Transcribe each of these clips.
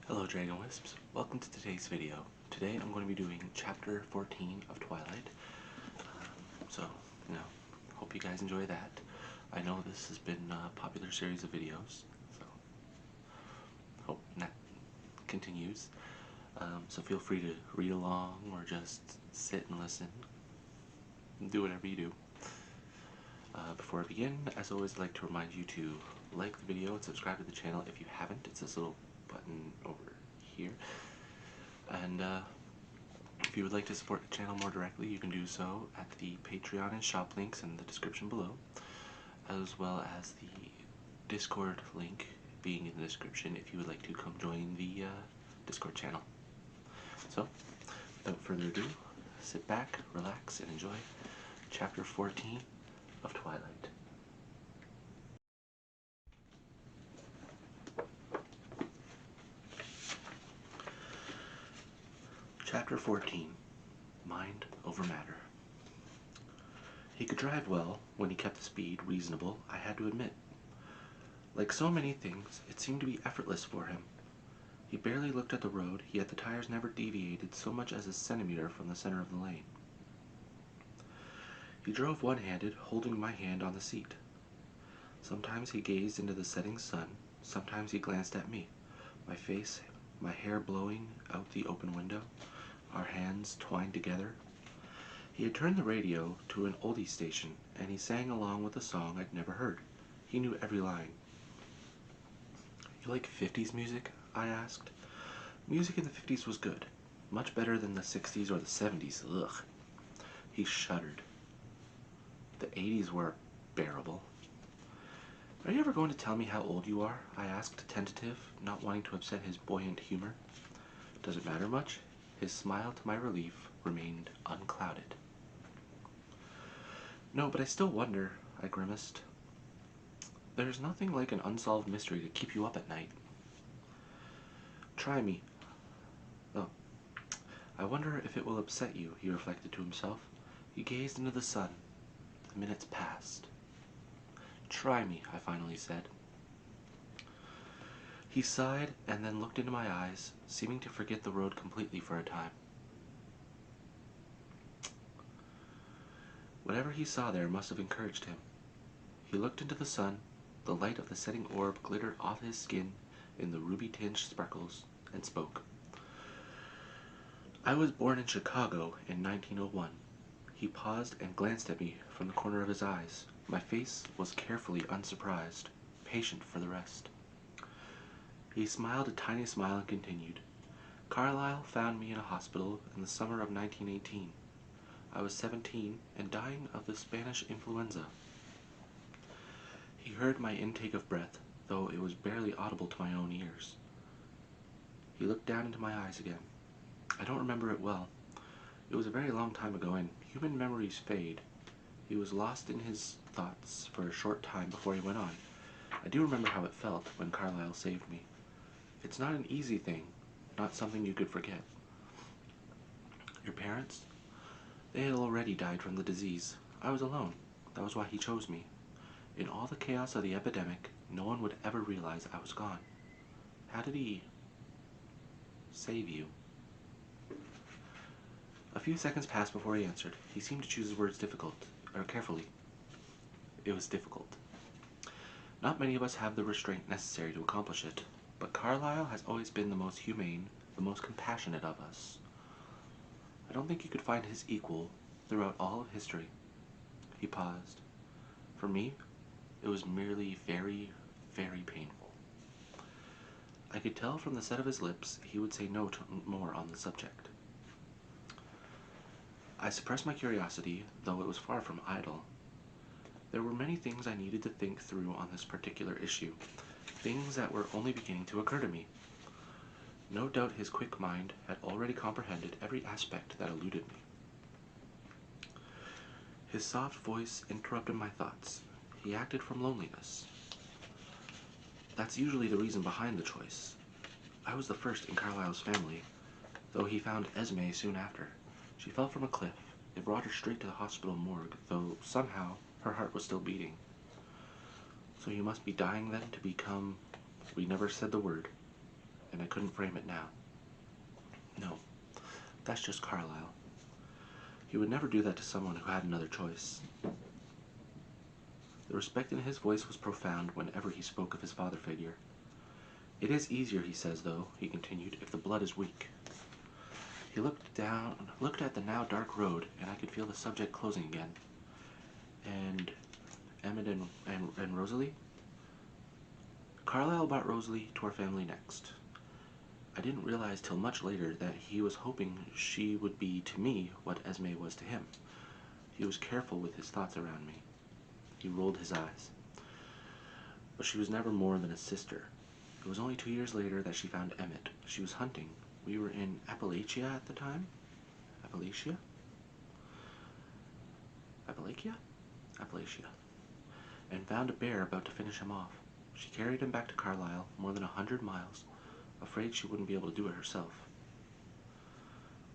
Hello Dragon Wisps, welcome to today's video. Today I'm going to be doing chapter 14 of Twilight. So, hope you guys enjoy that. I know this has been a popular series of videos, so hope that continues. So feel free to read along or just sit and listen. Do whatever you do. Before I begin, as always, I'd like to remind you to like the video and subscribe to the channel if you haven't. It's this little button over here. And if you would like to support the channel more directly, you can do so at the Patreon and shop links in the description below, as well as the Discord link being in the description if you would like to come join the Discord channel. So, without further ado, sit back, relax, and enjoy chapter 14 of Twilight. Chapter 14, Mind over Matter. He could drive well when he kept the speed reasonable, I had to admit. Like so many things, it seemed to be effortless for him. He barely looked at the road, yet the tires never deviated so much as a centimeter from the center of the lane. He drove one-handed, holding my hand on the seat. Sometimes he gazed into the setting sun, sometimes he glanced at me, my hair blowing out the open window, our hands twined together. He had turned the radio to an oldie station, and he sang along with a song I'd never heard. He knew every line. "You like 50s music?" I asked. Music in the 50s was good. Much better than the 60s or the 70s. Ugh. He shuddered. The 80s were bearable. "Are you ever going to tell me how old you are?" I asked, tentative, not wanting to upset his buoyant humor. "Does it matter much?" His smile, to my relief, remained unclouded. "No, but I still wonder," I grimaced. "There's nothing like an unsolved mystery to keep you up at night." "Try me." "Oh, I wonder if it will upset you," he reflected to himself. He gazed into the sun. The minutes passed. "Try me," I finally said. He sighed and then looked into my eyes, seeming to forget the road completely for a time. Whatever he saw there must have encouraged him. He looked into the sun. The light of the setting orb glittered off his skin in the ruby-tinged sparkles, and spoke. "I was born in Chicago in 1901. He paused and glanced at me from the corner of his eyes. My face was carefully unsurprised, patient for the rest. He smiled a tiny smile and continued. "Carlyle found me in a hospital in the summer of 1918. I was 17 and dying of the Spanish influenza. He heard my intake of breath, though it was barely audible to my own ears. He looked down into my eyes again. I don't remember it well. It was a very long time ago, and human memories fade. He was lost in his thoughts for a short time before he went on. I do remember how it felt when Carlyle saved me. It's not an easy thing, not something you could forget." "Your parents?" "They had already died from the disease. I was alone. That was why he chose me. In all the chaos of the epidemic, no one would ever realize I was gone. How did he save you?" A few seconds passed before he answered. He seemed to choose his words carefully. "It was difficult. Not many of us have the restraint necessary to accomplish it, but Carlyle has always been the most humane, the most compassionate of us. I don't think you could find his equal throughout all of history." He paused. "For me, it was merely very, very painful." I could tell from the set of his lips he would say no more on the subject. I suppressed my curiosity, though it was far from idle. There were many things I needed to think through on this particular issue, things that were only beginning to occur to me. No doubt his quick mind had already comprehended every aspect that eluded me. His soft voice interrupted my thoughts. He acted from loneliness. That's usually the reason behind the choice. I was the first in Carlyle's family, though he found Esme soon after. She fell from a cliff. It brought her straight to the hospital morgue, though somehow her heart was still beating. So you must be dying then to become... We never said the word. and I couldn't frame it now. No, that's just Carlisle. He would never do that to someone who had another choice. The respect in his voice was profound whenever he spoke of his father figure. It is easier, he says, though, he continued, if the blood is weak. He looked at the now dark road, and I could feel the subject closing again. And Emmett and Rosalie? Carlisle brought Rosalie to our family next. I didn't realize till much later that he was hoping she would be to me what Esme was to him. He was careful with his thoughts around me. He rolled his eyes. But she was never more than a sister. It was only 2 years later that she found Emmett. She was hunting. We were in Appalachia at the time. Appalachia? Appalachia. And found a bear about to finish him off. She carried him back to Carlisle, more than 100 miles, afraid she wouldn't be able to do it herself.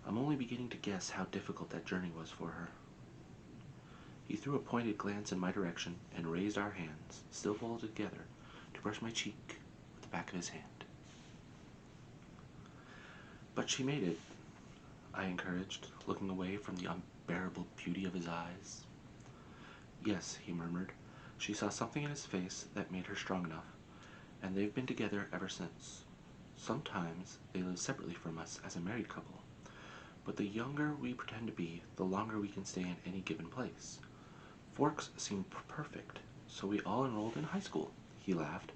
I'm only beginning to guess how difficult that journey was for her. He threw a pointed glance in my direction and raised our hands, still folded together, to brush my cheek with the back of his hand. But she made it, I encouraged, looking away from the unbearable beauty of his eyes. Yes, he murmured. She saw something in his face that made her strong enough, and they've been together ever since. Sometimes they live separately from us as a married couple, but the younger we pretend to be, the longer we can stay in any given place. Forks seemed perfect, so we all enrolled in high school, he laughed.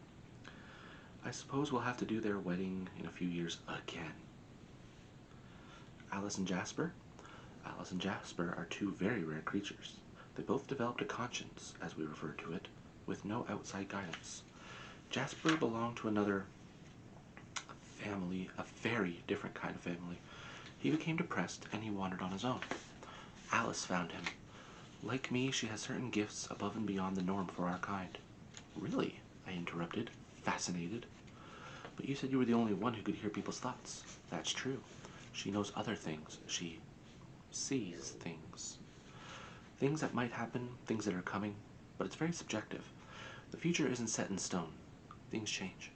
I suppose we'll have to do their wedding in a few years again. Alice and Jasper? Alice and Jasper are two very rare creatures. They both developed a conscience, as we refer to it, with no outside guidance. Jasper belonged to another family, a very different kind of family. He became depressed and he wandered on his own. Alice found him. Like me, she has certain gifts above and beyond the norm for our kind. Really? I interrupted, fascinated. But you said you were the only one who could hear people's thoughts. That's true. She knows other things. She sees things. Things that might happen, things that are coming, but it's very subjective. The future isn't set in stone. Things change.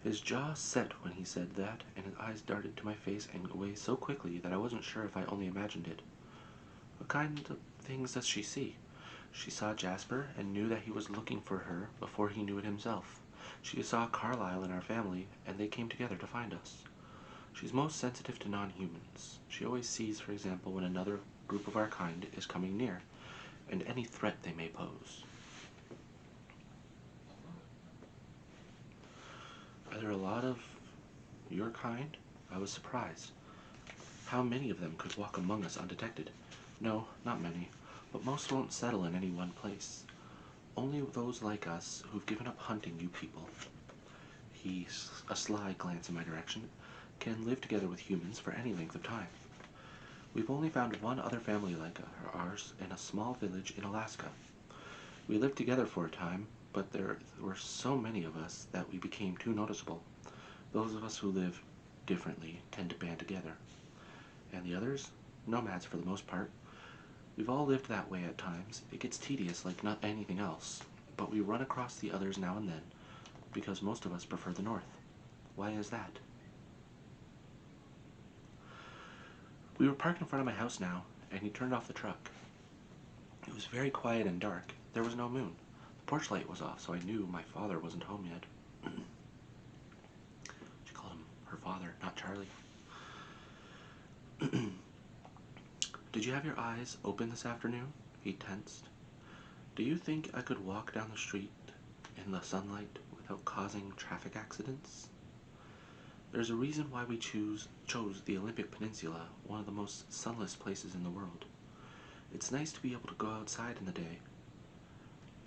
His jaw set when he said that, and his eyes darted to my face and away so quickly that I wasn't sure if I only imagined it. What kind of things does she see? She saw Jasper and knew that he was looking for her before he knew it himself. She saw Carlisle in our family, and they came together to find us. She's most sensitive to non-humans. She always sees, for example, when another group of our kind is coming near, and any threat they may pose. Are there a lot of your kind? I was surprised. How many of them could walk among us undetected? No, not many, but most won't settle in any one place. Only those like us who've given up hunting you people, a sly glance in my direction, can live together with humans for any length of time. We've only found one other family like ours in a small village in Alaska. We lived together for a time, but there were so many of us that we became too noticeable. Those of us who live differently tend to band together. And the others? Nomads for the most part. We've all lived that way at times. It gets tedious like not anything else, but we run across the others now and then, because most of us prefer the north. Why is that? We were parked in front of my house now, and he turned off the truck. It was very quiet and dark. There was no moon. The porch light was off, so I knew my father wasn't home yet. She called him her father, not Charlie. Did you have your eyes open this afternoon? He tensed. Do you think I could walk down the street in the sunlight without causing traffic accidents? There's a reason why we chose the Olympic Peninsula, one of the most sunless places in the world. It's nice to be able to go outside in the day.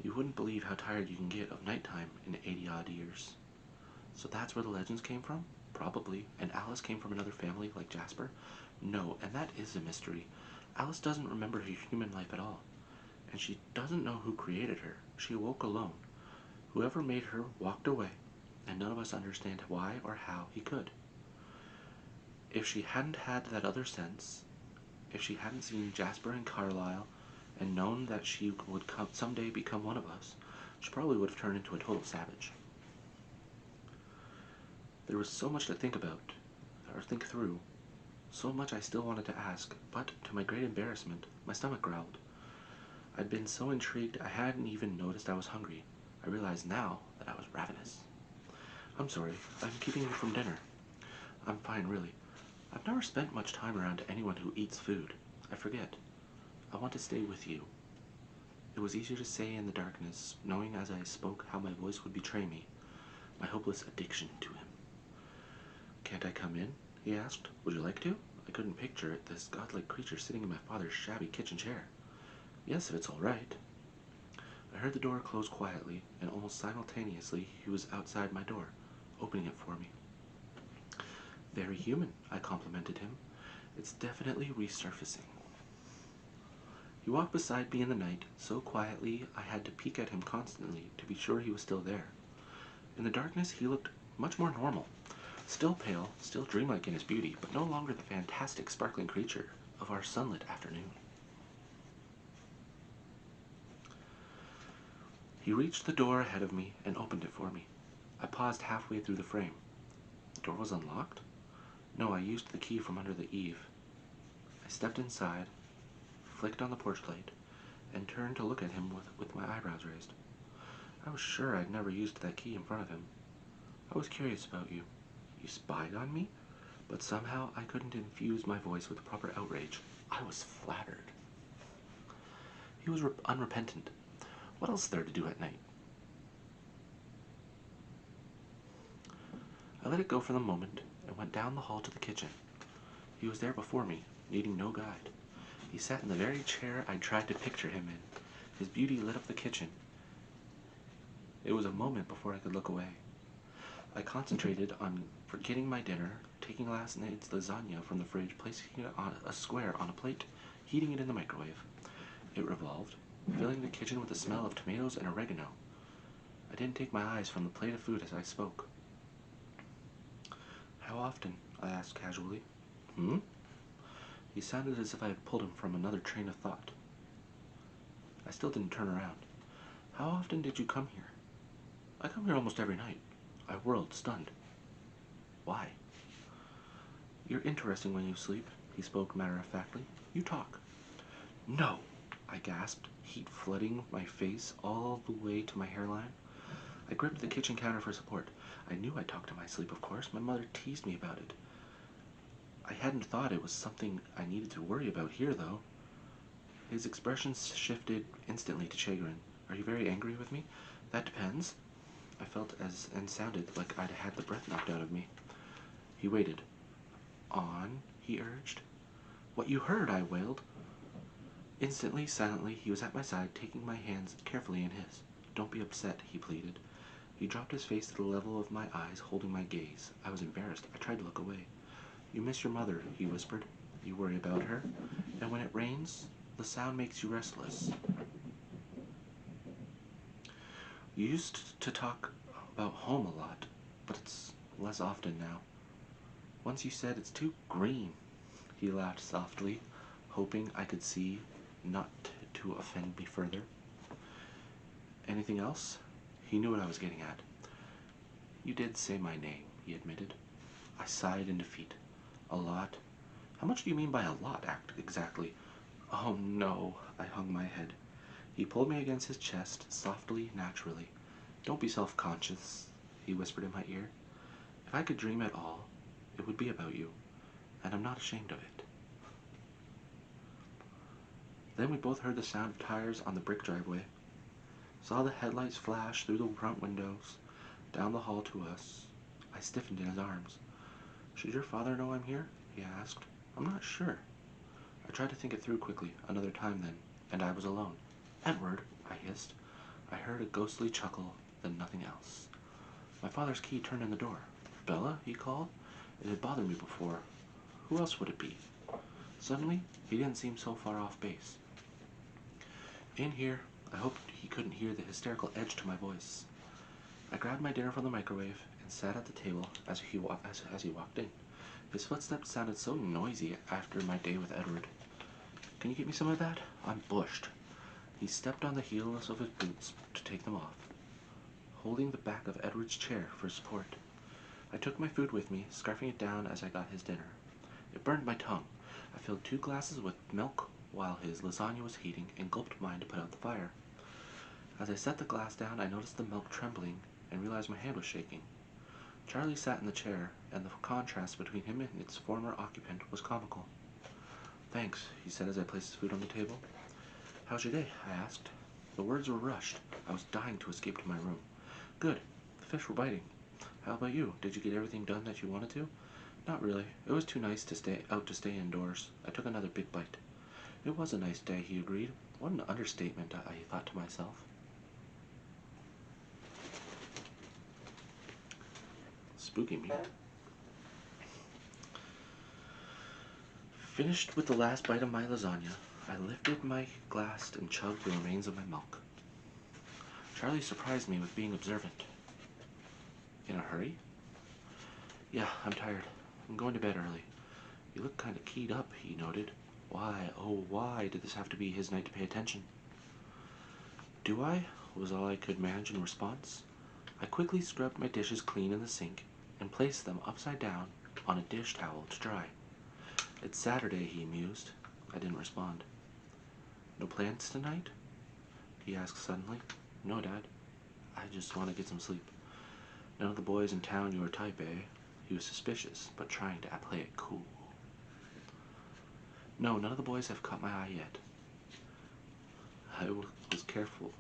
You wouldn't believe how tired you can get of nighttime in 80-odd years. So that's where the legends came from? Probably. And Alice came from another family like Jasper? No, and that is a mystery. Alice doesn't remember her human life at all. And she doesn't know who created her. She awoke alone. Whoever made her walked away, and none of us understand why or how he could. If she hadn't had that other sense, if she hadn't seen Jasper and Carlisle, and known that she would someday become one of us, she probably would have turned into a total savage. There was so much to think about, or think through, so much I still wanted to ask, but to my great embarrassment, my stomach growled. I'd been so intrigued I hadn't even noticed I was hungry. I realized now that I was ravenous. I'm sorry, I'm keeping you from dinner. I'm fine, really. I've never spent much time around anyone who eats food. I forget. I want to stay with you. It was easier to say in the darkness, knowing as I spoke how my voice would betray me, my hopeless addiction to him. Can't I come in? He asked. Would you like to? I couldn't picture it, this godlike creature sitting in my father's shabby kitchen chair. Yes, if it's all right. I heard the door close quietly, and almost simultaneously he was outside my door, opening it for me. Very human, I complimented him. It's definitely resurfacing. He walked beside me in the night, so quietly I had to peek at him constantly to be sure he was still there. In the darkness he looked much more normal. Still pale, still dreamlike in his beauty, but no longer the fantastic sparkling creature of our sunlit afternoon. He reached the door ahead of me and opened it for me. I paused halfway through the frame. The door was unlocked? No, I used the key from under the eave. I stepped inside, flicked on the porch light, and turned to look at him with my eyebrows raised. I was sure I'd never used that key in front of him. I was curious about you. You spied on me? But somehow I couldn't infuse my voice with proper outrage. I was flattered. He was unrepentant. What else is there to do at night? I let it go for the moment and went down the hall to the kitchen. He was there before me, needing no guide. He sat in the very chair I tried to picture him in. His beauty lit up the kitchen. It was a moment before I could look away. I concentrated on forgetting my dinner, taking last night's lasagna from the fridge, placing it on a square on a plate, heating it in the microwave. It revolved, filling the kitchen with the smell of tomatoes and oregano. I didn't take my eyes from the plate of food as I spoke. How often? I asked casually. He sounded as if I had pulled him from another train of thought. I still didn't turn around. How often did you come here? I come here almost every night. I whirled, stunned. Why? You're interesting when you sleep, he spoke matter-of-factly. You talk. No, I gasped, heat flooding my face all the way to my hairline. I gripped the kitchen counter for support. I knew I talked in my sleep, of course. My mother teased me about it. I hadn't thought it was something I needed to worry about here, though. His expression shifted instantly to chagrin. Are you very angry with me? That depends. I felt and sounded like I'd had the breath knocked out of me. He waited. On, he urged. What you heard, I wailed. Instantly, silently, he was at my side, taking my hands carefully in his. Don't be upset, he pleaded. He dropped his face to the level of my eyes, holding my gaze. I was embarrassed. I tried to look away. You miss your mother, he whispered. You worry about her, and when it rains, the sound makes you restless. You used to talk about home a lot, but it's less often now. Once you said it's too green. He laughed softly, hoping I could see, not to offend me further. Anything else? He knew what I was getting at. You did say my name, he admitted. I sighed in defeat. A lot? How much do you mean by a lot, exactly? Oh no, I hung my head. He pulled me against his chest, softly, naturally. Don't be self-conscious, he whispered in my ear. If I could dream at all, it would be about you, and I'm not ashamed of it. Then we both heard the sound of tires on the brick driveway, saw the headlights flash through the front windows, down the hall to us. I stiffened in his arms. Should your father know I'm here? He asked. I'm not sure. I tried to think it through quickly, another time then, and I was alone. Edward, I hissed. I heard a ghostly chuckle, then nothing else. My father's key turned in the door. Bella, he called. It had bothered me before. Who else would it be? Suddenly, he didn't seem so far off base. In here, I hoped he couldn't hear the hysterical edge to my voice. I grabbed my dinner from the microwave and sat at the table as he walked in. His footsteps sounded so noisy after my day with Edward. Can you get me some of that? I'm bushed. He stepped on the heels of his boots to take them off, holding the back of Edward's chair for support. I took my food with me, scarfing it down as I got his dinner. It burned my tongue. I filled 2 glasses with milk while his lasagna was heating and gulped mine to put out the fire. As I set the glass down, I noticed the milk trembling and realized my hand was shaking. Charlie sat in the chair, and the contrast between him and its former occupant was comical. "Thanks," he said as I placed his food on the table. "How's your day?" I asked. The words were rushed. I was dying to escape to my room. "Good. The fish were biting. How about you? Did you get everything done that you wanted to?" "Not really. It was too nice to stay indoors." I took another big bite. "It was a nice day," he agreed. What an understatement, I thought to myself. Spooky me. Finished with the last bite of my lasagna, I lifted my glass and chugged the remains of my milk. Charlie surprised me with being observant. "In a hurry?" "Yeah, I'm tired. I'm going to bed early." "You look kind of keyed up," he noted. Why, oh why, did this have to be his night to pay attention? "Do I?" was all I could manage in response. I quickly scrubbed my dishes clean in the sink and placed them upside down on a dish towel to dry. "It's Saturday," he mused. I didn't respond. "No plans tonight?" he asked suddenly. "No, Dad. I just want to get some sleep." "None of the boys in town your type, eh?" He was suspicious, but trying to play it cool. "No, none of the boys have caught my eye yet." I was careful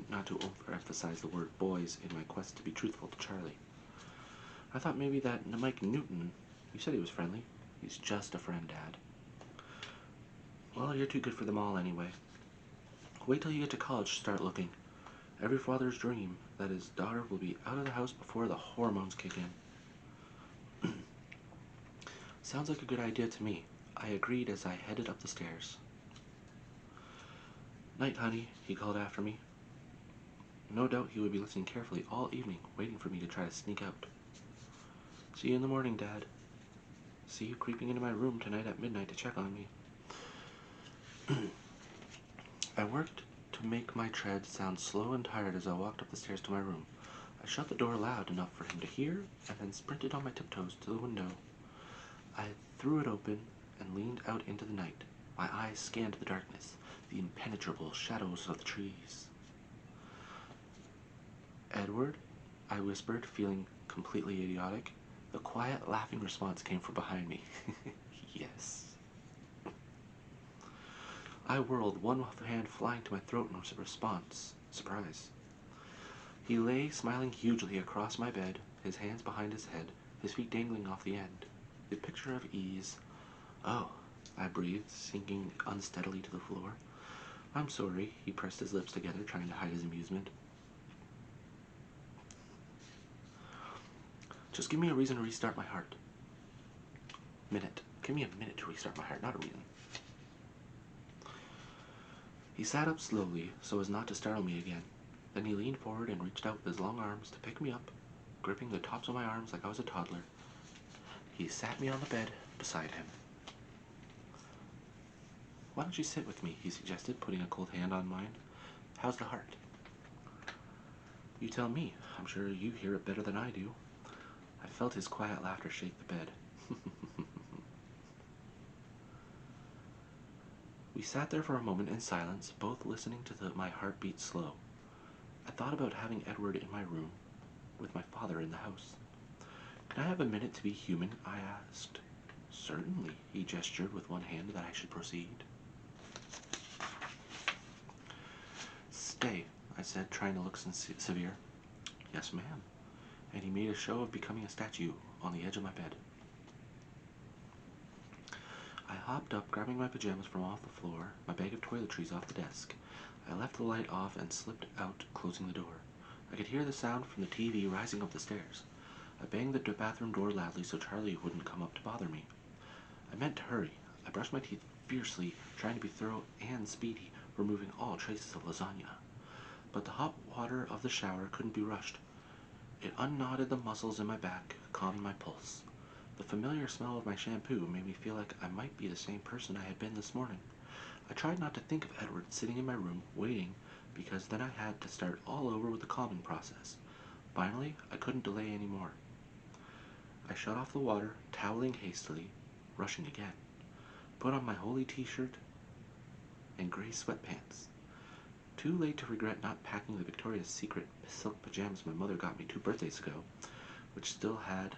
not to overemphasize the word boys in my quest to be truthful to Charlie. "I thought maybe that Mike Newton, you said he was friendly." "He's just a friend, Dad." "Well, you're too good for them all anyway. Wait till you get to college to start looking. Every father's dream that his daughter will be out of the house before the hormones kick in." "Sounds like a good idea to me," I agreed as I headed up the stairs. "Night, honey," he called after me. No doubt he would be listening carefully all evening, waiting for me to try to sneak out. "See you in the morning, Dad." "See you creeping into my room tonight at midnight to check on me." I worked to make my tread sound slow and tired as I walked up the stairs to my room. I shut the door loud enough for him to hear, and then sprinted on my tiptoes to the window. I threw it open and leaned out into the night. My eyes scanned the darkness, the impenetrable shadows of the trees. "Edward?" I whispered, feeling completely idiotic. The quiet, laughing response came from behind me. "Yes." I whirled, one hand flying to my throat in response. Surprise. He lay smiling hugely across my bed, his hands behind his head, his feet dangling off the end. The picture of ease. "Oh," I breathed, sinking unsteadily to the floor. "I'm sorry." He pressed his lips together, trying to hide his amusement. "Just give me a reason to restart my heart." "Minute. Give me a minute to restart my heart, not a reason." He sat up slowly, so as not to startle me again. Then he leaned forward and reached out with his long arms to pick me up, gripping the tops of my arms like I was a toddler. He sat me on the bed beside him. "Why don't you sit with me?" he suggested, putting a cold hand on mine. "How's the heart?" "You tell me. I'm sure you hear it better than I do." I felt his quiet laughter shake the bed. We sat there for a moment in silence, both listening to my heartbeat slow. I thought about having Edward in my room, with my father in the house. "Can I have a minute to be human?" I asked. "Certainly," he gestured with one hand that I should proceed. "Stay," I said, trying to look severe. "Yes, ma'am." And he made a show of becoming a statue on the edge of my bed. I hopped up, grabbing my pajamas from off the floor, my bag of toiletries off the desk. I left the light off and slipped out, closing the door. I could hear the sound from the TV rising up the stairs. I banged the bathroom door loudly so Charlie wouldn't come up to bother me. I meant to hurry. I brushed my teeth fiercely, trying to be thorough and speedy, removing all traces of lasagna. But the hot water of the shower couldn't be rushed. It unknotted the muscles in my back, calmed my pulse. The familiar smell of my shampoo made me feel like I might be the same person I had been this morning. I tried not to think of Edward sitting in my room, waiting, because then I had to start all over with the calming process. Finally, I couldn't delay any more. I shut off the water, toweling hastily, rushing again. Put on my holy t-shirt and gray sweatpants. Too late to regret not packing the Victoria's Secret silk pajamas my mother got me 2 birthdays ago, which still had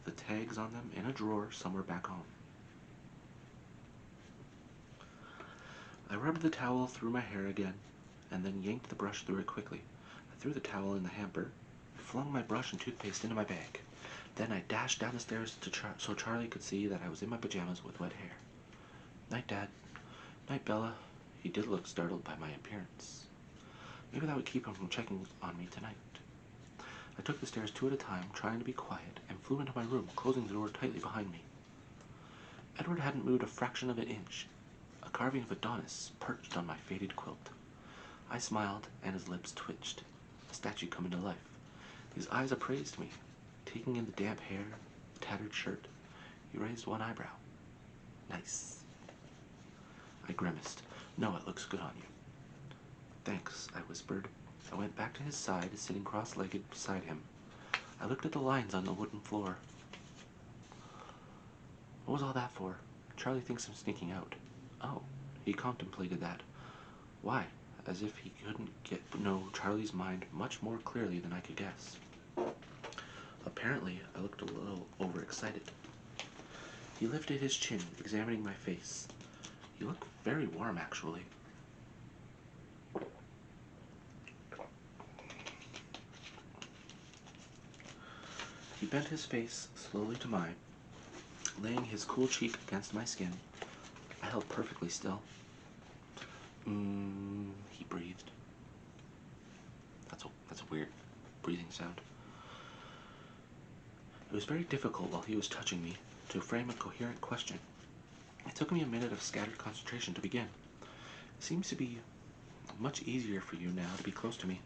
the tags on them in a drawer somewhere back home. I rubbed the towel through my hair again, and then yanked the brush through it quickly. I threw the towel in the hamper, flung my brush and toothpaste into my bag. Then I dashed down the stairs so Charlie could see that I was in my pajamas with wet hair. Night, Dad. Night, Bella. He did look startled by my appearance. Maybe that would keep him from checking on me tonight. I took the stairs 2 at a time, trying to be quiet, and flew into my room, closing the door tightly behind me. Edward hadn't moved a fraction of an inch. A carving of Adonis perched on my faded quilt. I smiled, and his lips twitched, a statue coming to life. His eyes appraised me, taking in the damp hair, the tattered shirt. He raised one eyebrow. Nice. I grimaced. No, it looks good on you. Thanks, I whispered. I went back to his side, sitting cross-legged beside him. I looked at the lines on the wooden floor. What was all that for? Charlie thinks I'm sneaking out. Oh, he contemplated that. Why? As if he couldn't know Charlie's mind much more clearly than I could guess. Apparently, I looked a little overexcited. He lifted his chin, examining my face. You look very warm, actually. He bent his face slowly to mine, laying his cool cheek against my skin. I held perfectly still. He breathed. That's a weird breathing sound. It was very difficult while he was touching me to frame a coherent question. It took me a minute of scattered concentration to begin. It seems to be much easier for you now to be close to me.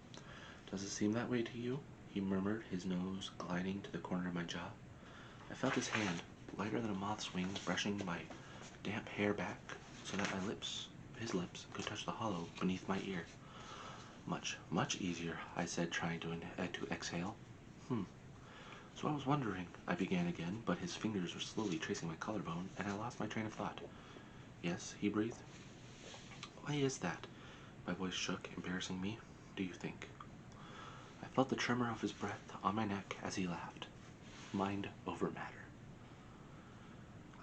Does it seem that way to you? He murmured, his nose gliding to the corner of my jaw. I felt his hand, lighter than a moth's wing, brushing my damp hair back so that his lips, could touch the hollow beneath my ear. Much easier, I said, trying to exhale. So I was wondering, I began again, but his fingers were slowly tracing my collarbone, and I lost my train of thought. Yes, he breathed. Why is that? My voice shook, embarrassing me. Do you think? I felt the tremor of his breath on my neck as he laughed. Mind over matter.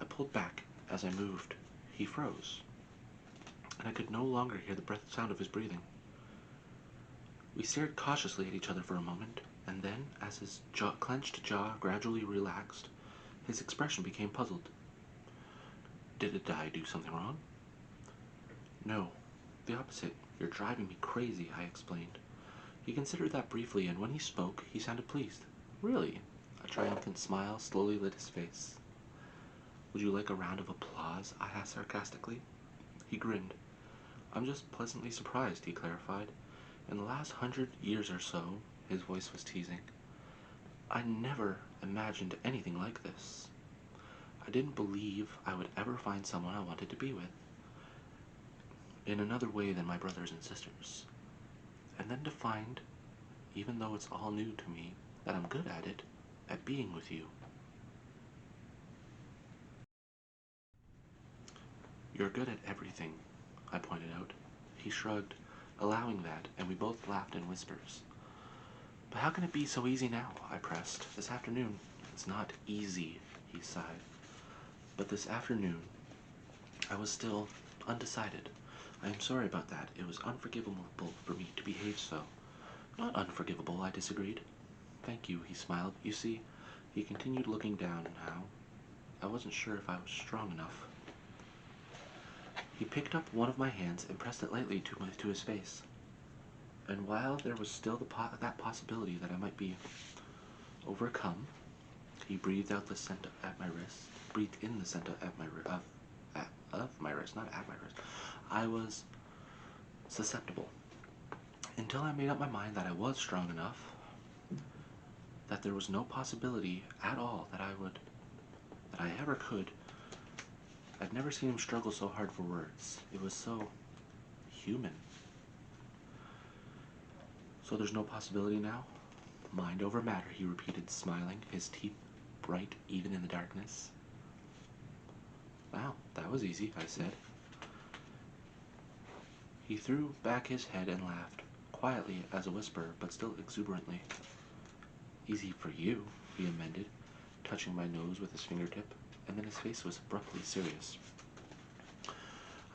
I pulled back. As I moved, he froze, and I could no longer hear the sound of his breathing. We stared cautiously at each other for a moment, and then, as his clenched jaw gradually relaxed, his expression became puzzled. Did I do something wrong? No, the opposite. You're driving me crazy, I explained. He considered that briefly, and when he spoke, he sounded pleased. Really? A triumphant smile slowly lit his face. Would you like a round of applause? I asked sarcastically. He grinned. I'm just pleasantly surprised, he clarified. In the last 100 years or so, his voice was teasing, I never imagined anything like this. I didn't believe I would ever find someone I wanted to be with, in another way than my brothers and sisters. And then to find, even though it's all new to me, that I'm good at it, at being with you. You're good at everything, I pointed out. He shrugged, allowing that, and we both laughed in whispers. But how can it be so easy now? I pressed. This afternoon, it's not easy, he sighed. But this afternoon, I was still undecided. I am sorry about that. It was unforgivable for me to behave so. Not unforgivable, I disagreed. Thank you, he smiled. You see, he continued looking down now. I wasn't sure if I was strong enough. He picked up one of my hands and pressed it lightly to his face. And while there was still that possibility that I might be overcome, he breathed out the scent at my wrist. Breathed in the scent at my of my wrist, not at my wrist. I was susceptible until I made up my mind that I was strong enough, that there was no possibility at all that I ever could. I've never seen him struggle so hard for words. It was so human. So there's no possibility now? Mind over matter, he repeated, smiling, his teeth bright even in the darkness? Wow, that was easy, I said. He threw back his head and laughed, quietly as a whisper, but still exuberantly. Easy for you, he amended, touching my nose with his fingertip, and then his face was abruptly serious.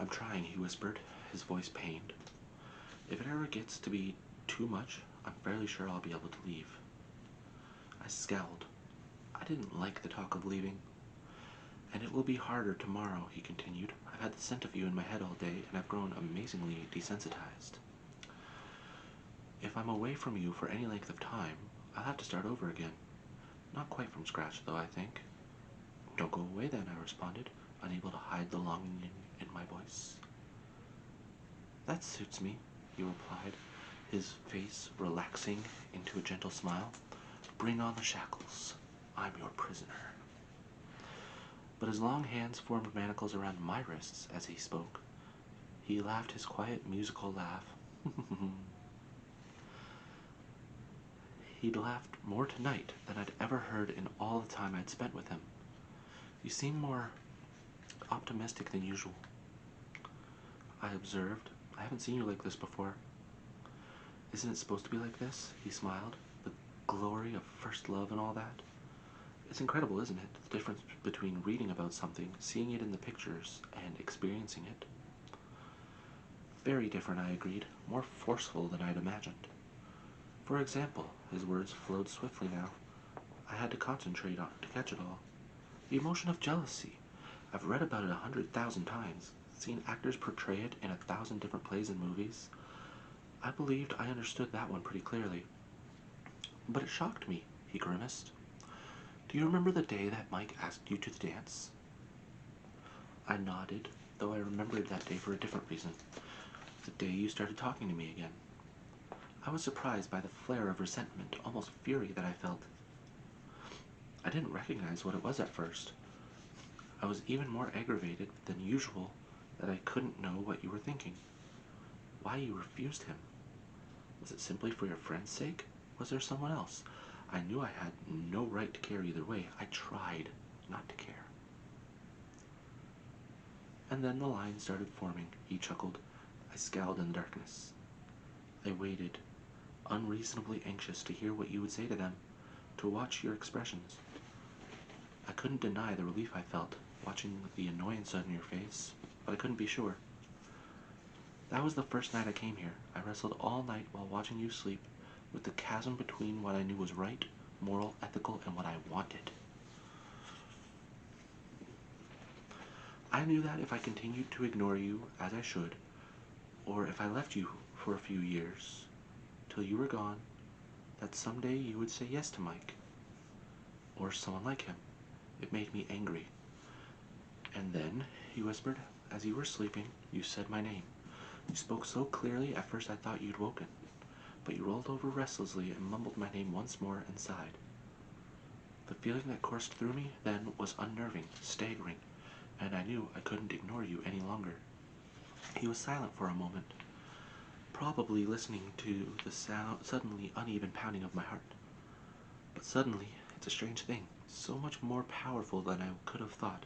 I'm trying, he whispered, his voice pained. If it ever gets to be too much, I'm fairly sure I'll be able to leave. I scowled. I didn't like the talk of leaving. And it will be harder tomorrow, he continued. I've had the scent of you in my head all day, and I've grown amazingly desensitized. If I'm away from you for any length of time, I'll have to start over again. Not quite from scratch, though, I think. Don't go away then, I responded, unable to hide the longing in my voice. That suits me, he replied, his face relaxing into a gentle smile. Bring on the shackles. I'm your prisoner. But his long hands formed manacles around my wrists as he spoke. He laughed his quiet, musical laugh. He'd laughed more tonight than I'd ever heard in all the time I'd spent with him. You seem more optimistic than usual, I observed. I haven't seen you like this before. Isn't it supposed to be like this? He smiled. The glory of first love and all that. It's incredible, isn't it? The difference between reading about something, seeing it in the pictures, and experiencing it. Very different, I agreed. More forceful than I'd imagined. For example, his words flowed swiftly now. I had to concentrate on to catch it all. The emotion of jealousy. I've read about it 100,000 times, seen actors portray it in 1,000 different plays and movies. I believed I understood that one pretty clearly. But it shocked me, he grimaced. Do you remember the day that Mike asked you to the dance? I nodded, though I remembered that day for a different reason. The day you started talking to me again. I was surprised by the flare of resentment, almost fury that I felt. I didn't recognize what it was at first. I was even more aggravated than usual that I couldn't know what you were thinking. Why you refused him. Was it simply for your friend's sake? Was there someone else? I knew I had no right to care either way. I tried not to care. And then the lines started forming, he chuckled. I scowled in the darkness. I waited, unreasonably anxious to hear what you would say to them, to watch your expressions. I couldn't deny the relief I felt, watching the annoyance on your face, but I couldn't be sure. That was the first night I came here. I wrestled all night while watching you sleep, with the chasm between what I knew was right, moral, ethical, and what I wanted. I knew that if I continued to ignore you as I should, or if I left you for a few years, till you were gone, that someday you would say yes to Mike, or someone like him. It made me angry. And then, he whispered, as you were sleeping, you said my name. You spoke so clearly, at first I thought you'd woken, but you rolled over restlessly and mumbled my name once more and sighed. The feeling that coursed through me then was unnerving, staggering, and I knew I couldn't ignore you any longer. He was silent for a moment, probably listening to the suddenly uneven pounding of my heart. But suddenly, it's a strange thing, so much more powerful than I could have thought,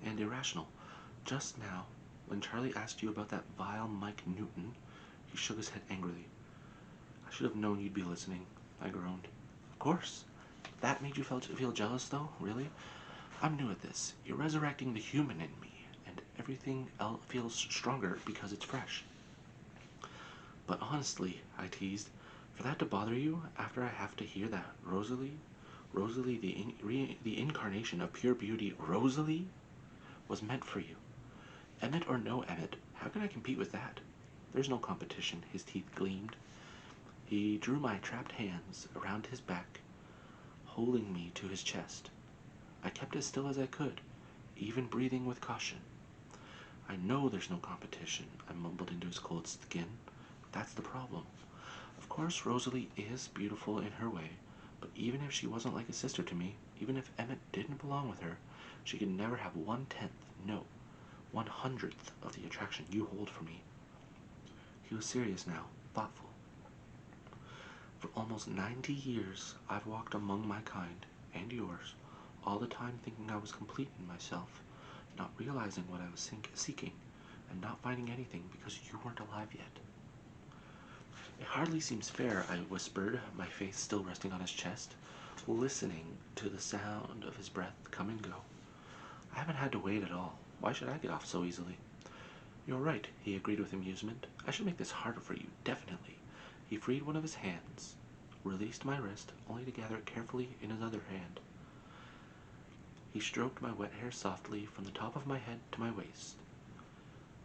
and irrational. Just now, when Charlie asked you about that vile Mike Newton, he shook his head angrily. I should have known you'd be listening, I groaned. Of course. That made you feel jealous, though? Really? I'm new at this. You're resurrecting the human in me, and everything else feels stronger because it's fresh. But honestly, I teased, for that to bother you after I have to hear that Rosalie, the incarnation of pure beauty, Rosalie, was meant for you. Emmett or no Emmett, how can I compete with that? There's no competition, his teeth gleamed. He drew my trapped hands around his back, holding me to his chest. I kept as still as I could, even breathing with caution. I know there's no competition, I mumbled into his cold skin. That's the problem. Of course, Rosalie is beautiful in her way, but even if she wasn't like a sister to me, even if Emmett didn't belong with her, she could never have 1/10, no, 1/100th of the attraction you hold for me. He was serious now, thoughtful. For almost 90 years, I've walked among my kind, and yours, all the time thinking I was complete in myself, not realizing what I was seeking, and not finding anything because you weren't alive yet. It hardly seems fair, I whispered, my face still resting on his chest, listening to the sound of his breath come and go. I haven't had to wait at all. Why should I get off so easily? You're right, he agreed with amusement. I should make this harder for you, definitely. He freed one of his hands, released my wrist, only to gather it carefully in his other hand. He stroked my wet hair softly from the top of my head to my waist.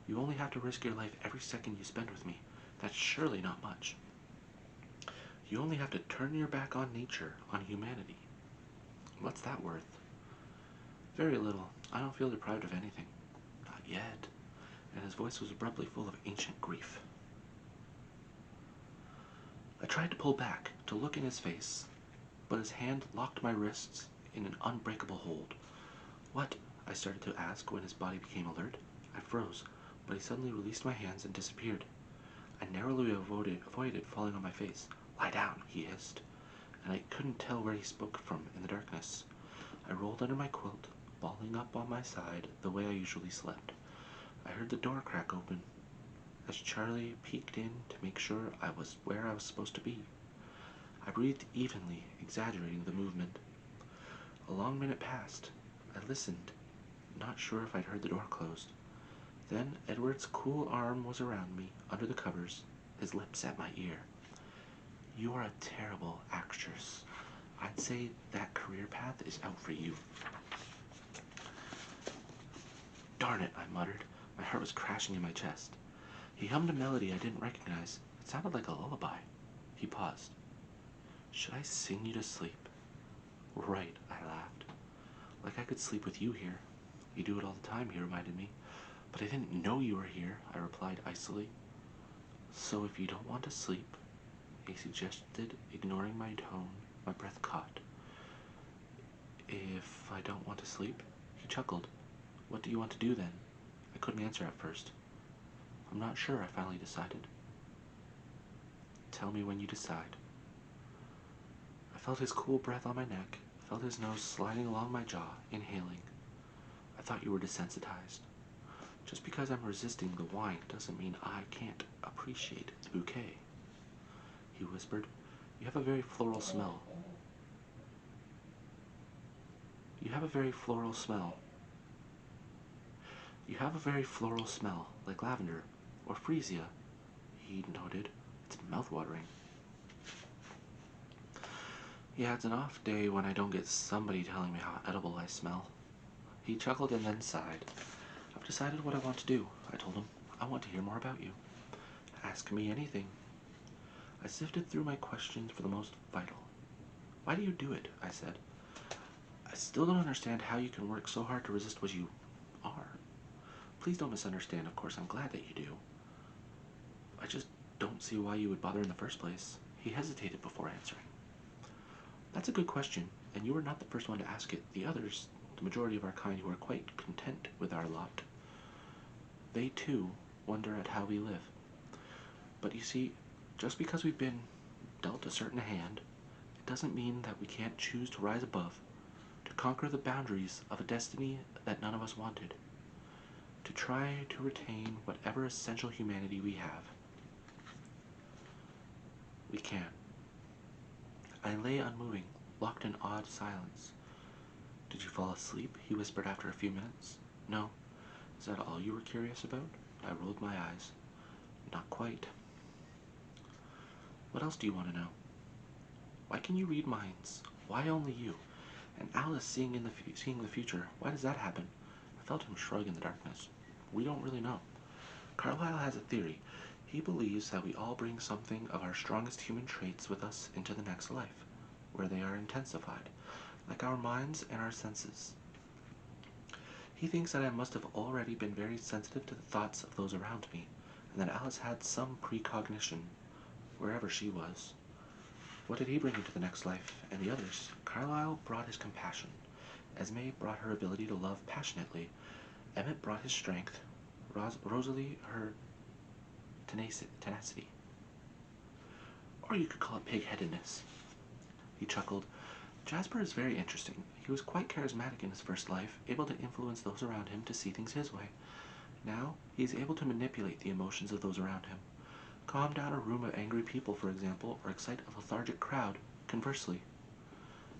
You only have to risk your life every second you spend with me. That's surely not much. You only have to turn your back on nature, on humanity. What's that worth? Very little. I don't feel deprived of anything. Not yet. And his voice was abruptly full of ancient grief. I tried to pull back, to look in his face, but his hand locked my wrists in an unbreakable hold. What? I started to ask when his body became alert. I froze, but he suddenly released my hands and disappeared. I narrowly avoided falling on my face. Lie down, he hissed, and I couldn't tell where he spoke from in the darkness. I rolled under my quilt, balling up on my side the way I usually slept. I heard the door crack open as Charlie peeked in to make sure I was where I was supposed to be. I breathed evenly, exaggerating the movement. A long minute passed. I listened, not sure if I'd heard the door closed. Then Edward's cool arm was around me, under the covers, his lips at my ear. You are a terrible actress. I'd say that career path is out for you. Darn it, I muttered. My heart was crashing in my chest. He hummed a melody I didn't recognize. It sounded like a lullaby. He paused. Should I sing you to sleep? Right, I laughed. Like I could sleep with you here. You do it all the time, he reminded me. But I didn't know you were here, I replied icily. So if you don't want to sleep, he suggested, ignoring my tone, my breath caught. If I don't want to sleep? He chuckled. What do you want to do then? I couldn't answer at first. I'm not sure, I finally decided. Tell me when you decide. I felt his cool breath on my neck, felt his nose sliding along my jaw, inhaling. I thought you were desensitized. Just because I'm resisting the wine doesn't mean I can't appreciate the bouquet. He whispered, You have a very floral smell. You have a very floral smell. You have a very floral smell, like lavender, or freesia, he noted. It's mouth-watering. Yeah, it's an off day when I don't get somebody telling me how edible I smell. He chuckled and then sighed. I've decided what I want to do, I told him. I want to hear more about you. Ask me anything. I sifted through my questions for the most vital. Why do you do it? I said. I still don't understand how you can work so hard to resist what you are. Please don't misunderstand, of course, I'm glad that you do. I just don't see why you would bother in the first place. He hesitated before answering. That's a good question, and you are not the first one to ask it. The others, the majority of our kind who are quite content with our lot, they too wonder at how we live. But you see, just because we've been dealt a certain hand, it doesn't mean that we can't choose to rise above, to conquer the boundaries of a destiny that none of us wanted, to try to retain whatever essential humanity we have. We can. I lay unmoving, locked in odd silence. Did you fall asleep? He whispered after a few minutes. No. Is that all you were curious about? I rolled my eyes. Not quite. What else do you want to know? Why can you read minds? Why only you? And Alice seeing the future, why does that happen? I felt him shrug in the darkness. We don't really know. Carlyle has a theory. He believes that we all bring something of our strongest human traits with us into the next life, where they are intensified, like our minds and our senses. He thinks that I must have already been very sensitive to the thoughts of those around me, and that Alice had some precognition, wherever she was. What did he bring into the next life, and the others? Carlyle brought his compassion. Esme brought her ability to love passionately. Emmett brought his strength. Rosalie her tenacity. Or you could call it pig-headedness. He chuckled. Jasper is very interesting. He was quite charismatic in his first life, able to influence those around him to see things his way. Now, he is able to manipulate the emotions of those around him. Calm down a room of angry people, for example, or excite a lethargic crowd, conversely.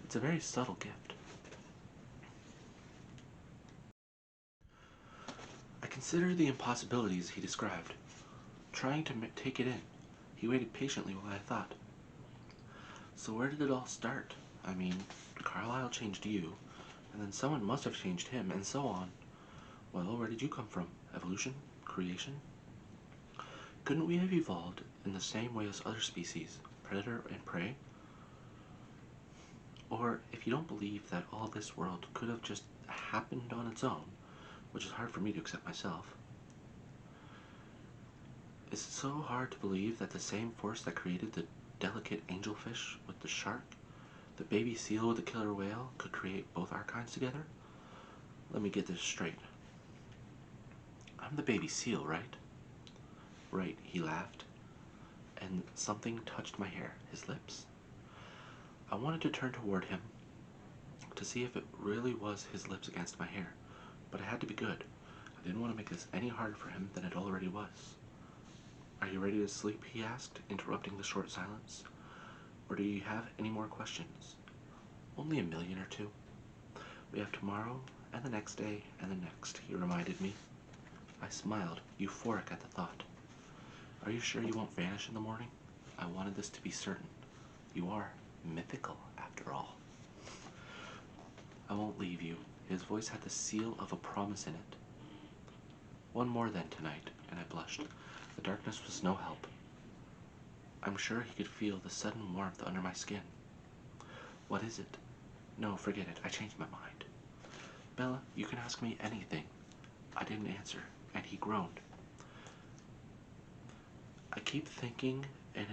It's a very subtle gift. I considered the impossibilities he described, trying to take it in. He waited patiently while I thought. So where did it all start? I mean, Carlisle changed you, and then someone must have changed him, and so on. Well, where did you come from? Evolution? Creation? Couldn't we have evolved in the same way as other species, predator and prey? Or if you don't believe that all this world could have just happened on its own, which is hard for me to accept myself, is it so hard to believe that the same force that created the delicate angelfish with the shark, the baby seal with the killer whale, could create both our kinds together? Let me get this straight. I'm the baby seal, right? Right, he laughed, and something touched my hair, his lips. I wanted to turn toward him to see if it really was his lips against my hair, but it had to be good. I didn't want to make this any harder for him than it already was. Are you ready to sleep? He asked, interrupting the short silence. Or do you have any more questions? Only a million or two. We have tomorrow, and the next day, and the next, he reminded me. I smiled, euphoric at the thought. Are you sure you won't vanish in the morning? I wanted this to be certain. You are mythical, after all. I won't leave you. His voice had the seal of a promise in it. One more then tonight, and I blushed. The darkness was no help. I'm sure he could feel the sudden warmth under my skin. What is it? No, forget it. I changed my mind. Bella, you can ask me anything. I didn't answer, and he groaned. I keep thinking, and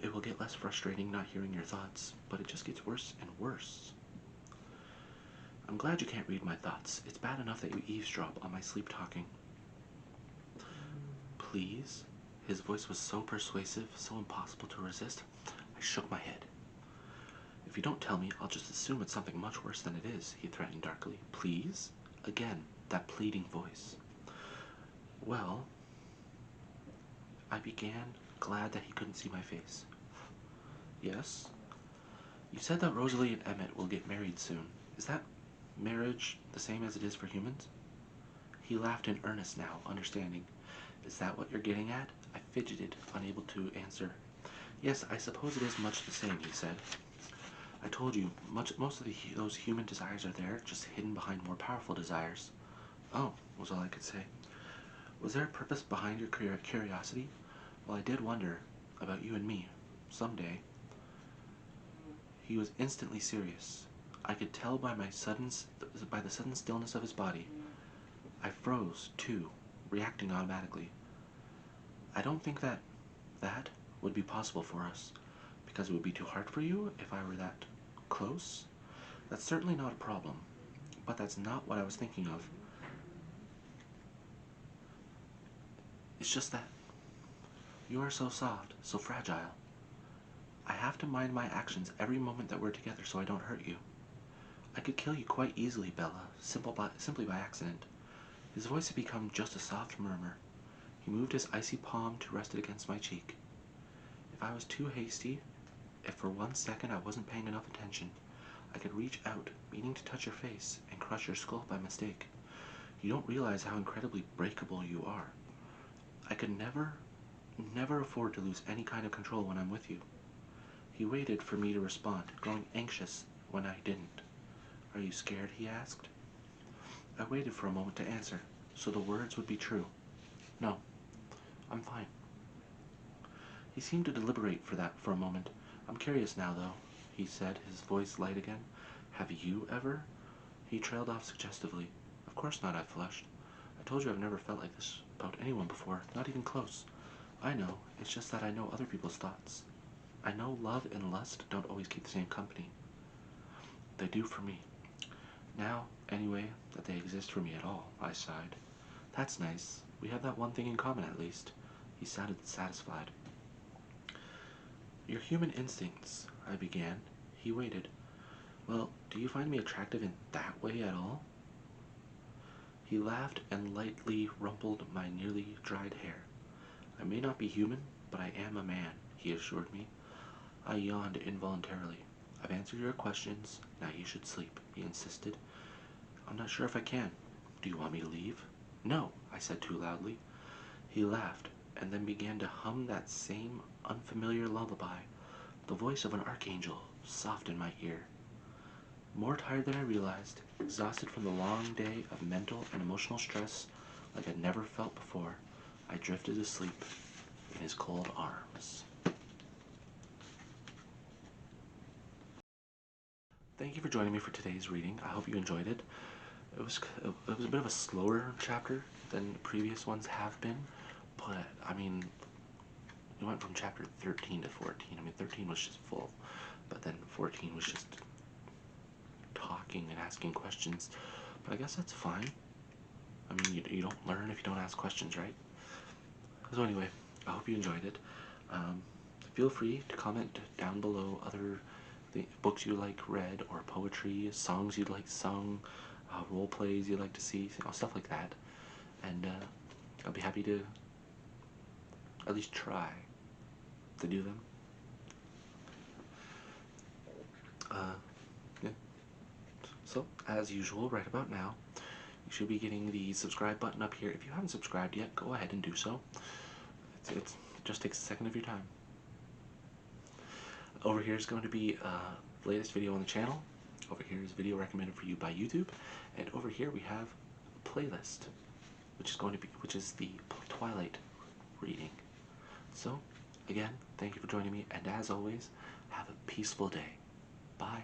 it will get less frustrating not hearing your thoughts, but it just gets worse and worse. I'm glad you can't read my thoughts. It's bad enough that you eavesdrop on my sleep talking. Please? His voice was so persuasive, so impossible to resist. I shook my head. If you don't tell me, I'll just assume it's something much worse than it is, he threatened darkly. Please? Again, that pleading voice. Well, I began, glad that he couldn't see my face. Yes? You said that Rosalie and Emmett will get married soon. Is that marriage the same as it is for humans? He laughed in earnest now, understanding. Is that what you're getting at? I fidgeted, unable to answer. Yes, I suppose it is much the same, he said. I told you, most of those human desires are there, just hidden behind more powerful desires. Oh, was all I could say. Was there a purpose behind your curiosity? Well, I did wonder about you and me, someday. He was instantly serious. I could tell by the sudden stillness of his body. I froze, too, reacting automatically. I don't think that would be possible for us, because it would be too hard for you if I were that close. That's certainly not a problem, but that's not what I was thinking of. It's just that you are so soft, so fragile. I have to mind my actions every moment that we're together so I don't hurt you. I could kill you quite easily, Bella, simply by accident. His voice had become just a soft murmur. He moved his icy palm to rest it against my cheek. If I was too hasty, if for 1 second I wasn't paying enough attention, I could reach out, meaning to touch your face, and crush your skull by mistake. You don't realize how incredibly breakable you are. I could never afford to lose any kind of control when I'm with you. He waited for me to respond, growing anxious when I didn't. Are you scared? He asked. I waited for a moment to answer, so the words would be true. No, I'm fine. He seemed to deliberate for a moment. I'm curious now, though, he said, his voice light again. Have you ever? He trailed off suggestively. Of course not, I flushed. I told you I've never felt like this about anyone before, not even close. I know, it's just that I know other people's thoughts. I know love and lust don't always keep the same company. They do for me. Now, anyway, that they exist for me at all, I sighed. That's nice. We have that one thing in common, at least. He sounded satisfied. Your human instincts, I began. He waited. Well, do you find me attractive in that way at all? He laughed and lightly rumpled my nearly dried hair. I may not be human, but I am a man, he assured me. I yawned involuntarily. I've answered your questions, now you should sleep, he insisted. I'm not sure if I can. Do you want me to leave? No, I said too loudly. He laughed, and then began to hum that same unfamiliar lullaby, the voice of an archangel, soft in my ear. More tired than I realized, exhausted from the long day of mental and emotional stress like I'd never felt before, I drifted asleep in his cold arms. Thank you for joining me for today's reading. I hope you enjoyed it. It was a bit of a slower chapter than the previous ones have been, but I mean, we went from chapter 13 to 14. I mean, 13 was just full, but then 14 was just talking and asking questions. But I guess that's fine. I mean, you don't learn if you don't ask questions, right? So anyway, I hope you enjoyed it. Feel free to comment down below other books you like read, or poetry, songs you'd like sung, role plays you'd like to see, stuff like that. And I'll be happy to at least try to do them. Yeah. So, as usual, right about now, you should be getting the subscribe button up here. If you haven't subscribed yet, go ahead and do so. It just takes a second of your time. Over here is going to be the latest video on the channel. Over here is a video recommended for you by YouTube, and over here we have a playlist, which is the Twilight reading. So, again, thank you for joining me, and as always, have a peaceful day. Bye.